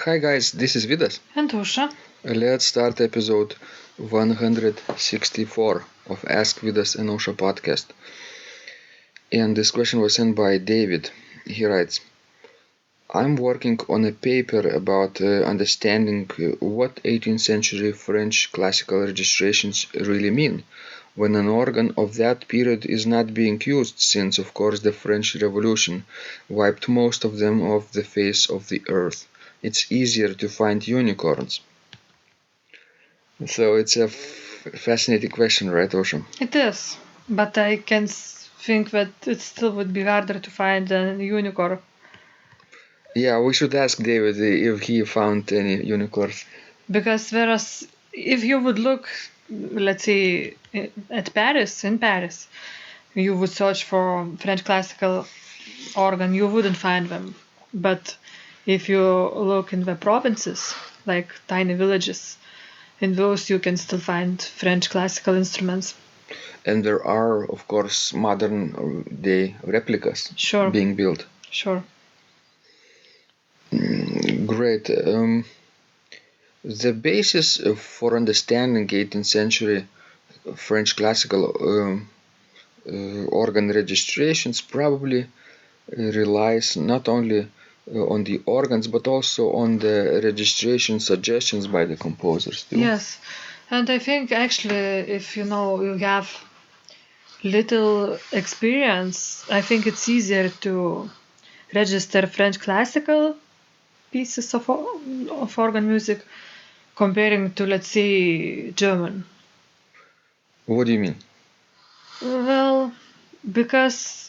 Hi guys, this is Vidas. And Usha. Let's start episode 164 of Ask Vidas and Usha podcast. And this question was sent by David. He writes, I'm working on a paper about understanding what 18th century French classical registrations really mean when an organ of that period is not being used since, of course, the French Revolution wiped most of them off the face of the earth. It's easier to find unicorns. So it's a fascinating question, right, Osha? It is, but I can think that it still would be harder to find a unicorn. Yeah, we should ask David if he found any unicorns. Because whereas if you would look, let's say, in Paris, you would search for French classical organ, you wouldn't find them. But if you look in the provinces, like tiny villages, in those you can still find French classical instruments. And there are, of course, modern day replicas being built. Sure. Great. The basis for understanding 18th century French classical organ registrations probably relies not only on the organs but also on the registration suggestions by the composers too. Yes, and I think actually if you have little experience, I think it's easier to register French classical pieces of organ music comparing to, let's say, German. What do you mean? Well, because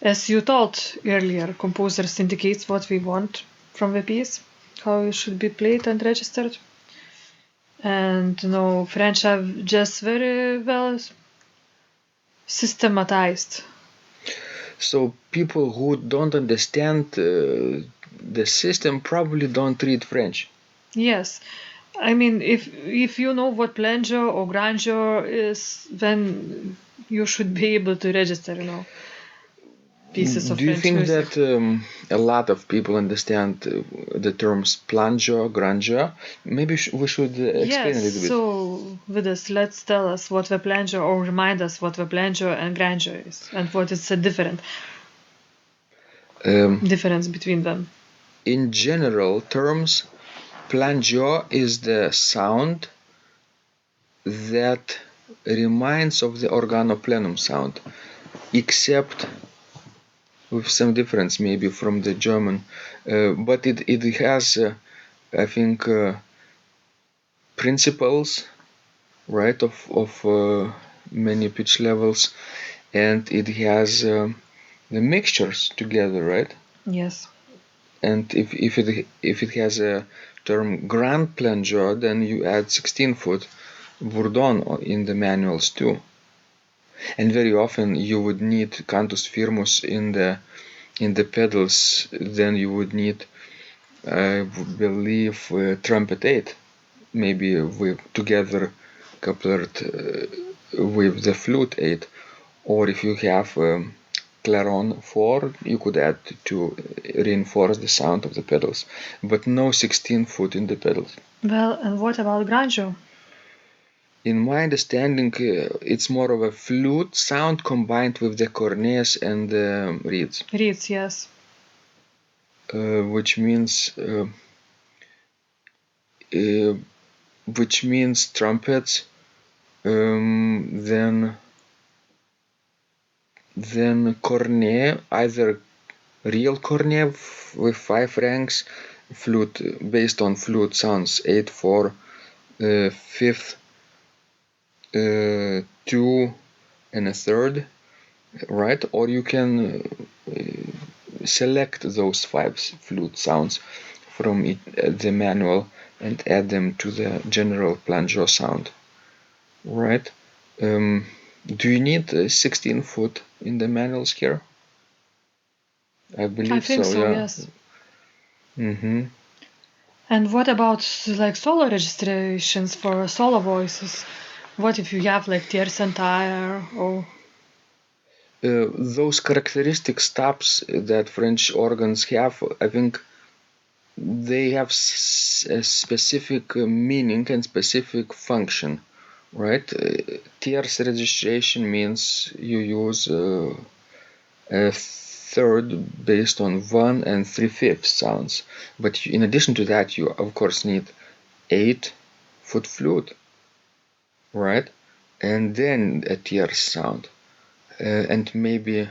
as you told earlier, composers indicates what we want from the piece, how it should be played and registered. And French have just very well systematized. So people who don't understand the system probably don't read French. Yes, I mean if you know what flanger or grandeur is, then you should be able to register, pieces of Do you French think music. that a lot of people understand the terms flanger, grandeur? Maybe we should explain a little bit. So Vidas, let's tell us what the flanger, or remind us what the flanger and grandeur is, and what is the difference between them. In general terms, flanger is the sound that reminds of the organoplenum sound, except with some difference maybe from the German, but it has I think principles, right, of many pitch levels, and it has the mixtures together, right? Yes. And if it has a term grand flanger, then you add 16-foot bourdon in the manuals too. And very often you would need cantus firmus in the pedals. Then you would need, I believe, trumpet 8, maybe with together coupled with the flute 8. Or if you have claron 4, you could add to reinforce the sound of the pedals, but no 16-foot in the pedals. Well, and what about grandeur? In my understanding, it's more of a flute sound combined with the cornets and the reeds. Reeds, yes. Which means trumpets, then cornet, either real cornet with 5 ranks, flute based on flute sounds 8, 4, 5th, 2 and a third, right? Or you can select those 5 flute sounds from the manual and add them to the general flanger sound, right? Do you need 16-foot in the manuals here? I believe think so, yeah. Yes. Mm-hmm. And what about like solo registrations for solo voices? What if you have like tierce entire or those characteristic stops that French organs have, I think they have a specific meaning and specific function, right? Tierce registration means you use a third based on 1 and 3/5 sounds, but in addition to that you of course need 8-foot flute, right? And then a tierce sound, and maybe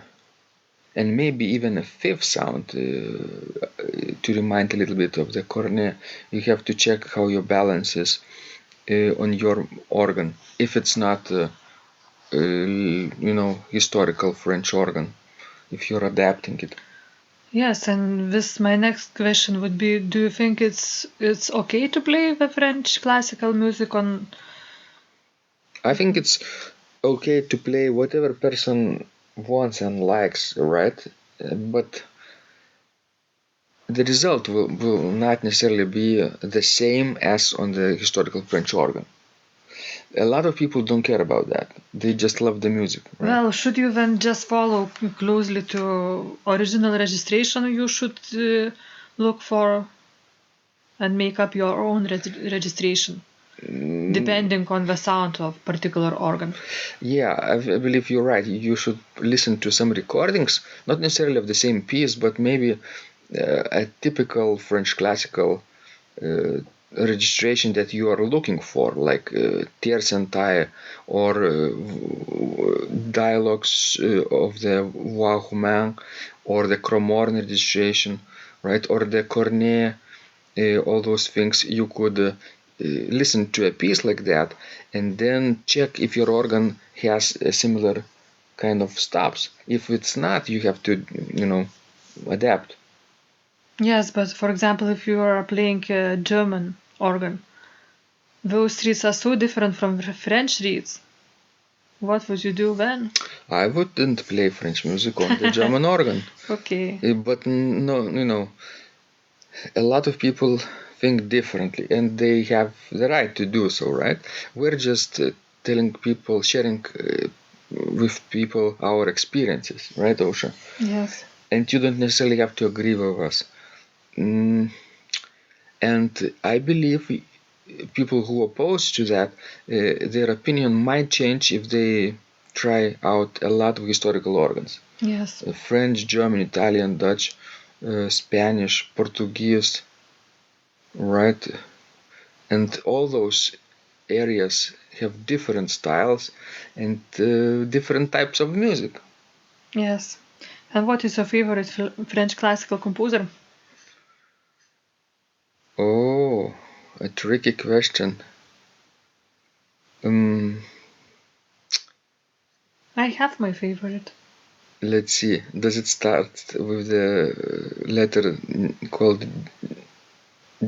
even a fifth sound, to remind a little bit of the cornet. You have to check how your balance is on your organ, if it's not historical French organ, if you're adapting it. Yes, and this my next question would be: do you think it's okay to play the French classical music on? I think it's okay to play whatever person wants and likes, right? But the result will not necessarily be the same as on the historical French organ. A lot of people don't care about that. They just love the music, right? Well, should you then just follow closely to original registration? You should look for and make up your own registration, depending on the sound of particular organ. Yeah, I believe you're right. You should listen to some recordings, not necessarily of the same piece, but maybe a typical French classical registration that you are looking for, like tierce and taille, or dialogues of the voix humaine, or the Cromorne registration, right, or the cornet. All those things. You could listen to a piece like that and then check if your organ has a similar kind of stops. If it's not, you have to adapt. Yes, but for example, if you are playing a German organ, those reeds are so different from French reeds. What would you do then? I wouldn't play French music on the German organ. Okay. But no, a lot of people think differently, and they have the right to do so, right? We're just telling people, sharing with people our experiences, right, Osha? Yes. And you don't necessarily have to agree with us. And I believe people who oppose to that, their opinion might change if they try out a lot of historical organs. Yes. French, German, Italian, Dutch, Spanish, Portuguese, right? And all those areas have different styles and different types of music. Yes. And what is your favorite French classical composer? Oh, a tricky question. I have my favorite. Let's see. Does it start with the letter called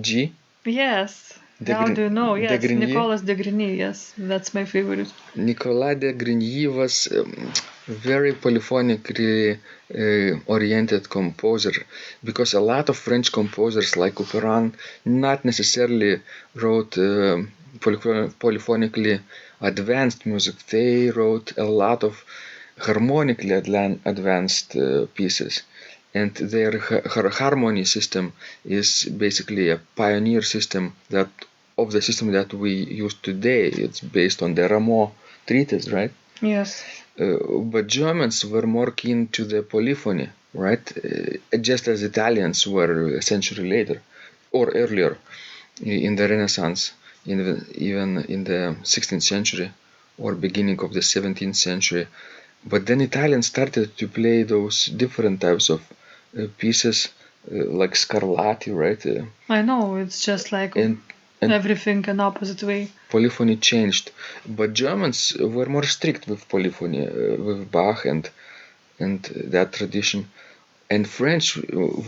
G? Yes. How do you know? Yes, Grigny. Nicolas de Grigny. Yes, that's my favorite. Nicolas de Grigny was very polyphonically oriented composer, because a lot of French composers like Couperin not necessarily wrote polyphonically advanced music. They wrote a lot of harmonically advanced pieces, and their harmony system is basically a pioneer system that of the system that we use today. It's based on the Rameau treatise, right? Yes. But Germans were more keen to the polyphony, right? Just as Italians were a century later or earlier in the Renaissance, even in the 16th century or beginning of the 17th century. But then Italians started to play those different types of pieces, like Scarlatti, right? I know, it's just like And everything an opposite way. Polyphony changed, but Germans were more strict with polyphony, with Bach and that tradition, and French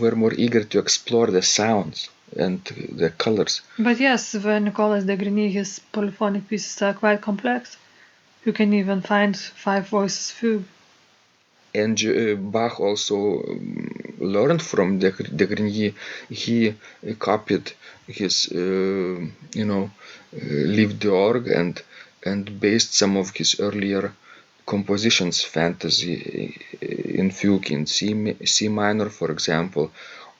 were more eager to explore the sounds and the colors. But yes, the Nicolas de Grigny, his polyphonic pieces are quite complex. You can even find 5 voices fugue. And Bach also learned from de Grigny. He copied his, Livre d'Orgue and based some of his earlier compositions, fantasy in fugue in C minor, for example,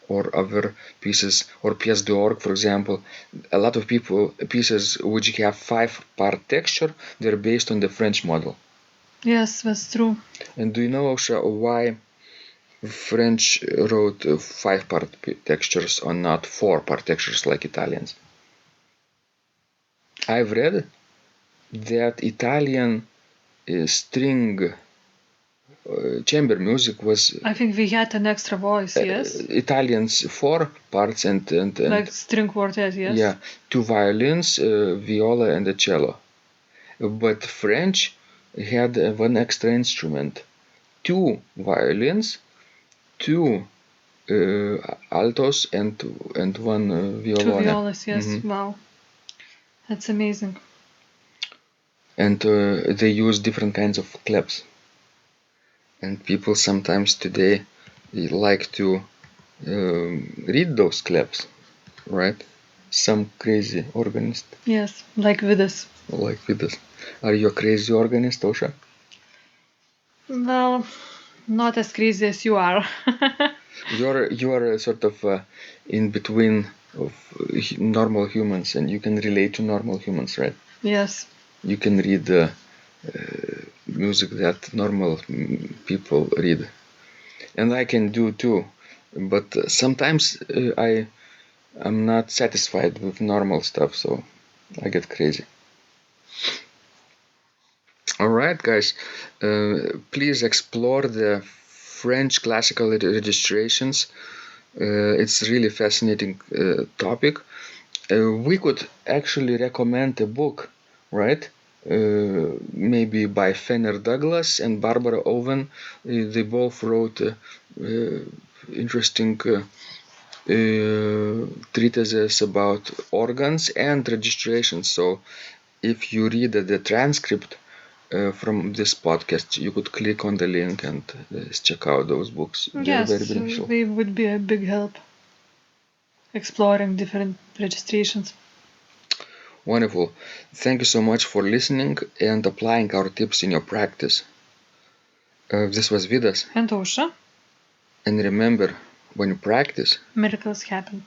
or other pieces, or pièces d'orgue, for example. A lot of pieces which have 5-part texture, they're based on the French model. Yes, that's true. And do you know, Ausra, why French wrote 5-part textures or not 4-part textures like Italians? I've read that Italian string chamber music was I think we had an extra voice, yes? Italians 4 parts and Like string quartet, yes? yeah, 2 violins, viola and a cello. But French had one extra instrument, 2 violins, 2 altos and 1 violone. 2 violas, yes. Wow. That's amazing. And they use different kinds of claps. And people sometimes today like to read those claps, right? Some crazy organist. Yes, like Vidas. Like Vidas. Are you a crazy organist, Ausra? Well, not as crazy as you are. You are sort of in between of normal humans, and you can relate to normal humans, right? Yes. You can read music that normal people read, and I can do too. But sometimes I'm not satisfied with normal stuff, so I get crazy. Alright, guys, please explore the French classical registrations. It's a really fascinating topic. We could actually recommend a book, right? Maybe by Fenner Douglas and Barbara Owen. They both wrote interesting treatises about organs and registrations. So if you read the transcript from this podcast, you could click on the link and check out those books. They're very Yes, beneficial. they would be a big help exploring different registrations. Wonderful. Thank you so much for listening and applying our tips in your practice. This was Vidas. And Ausra, And remember, when you practice, miracles happen.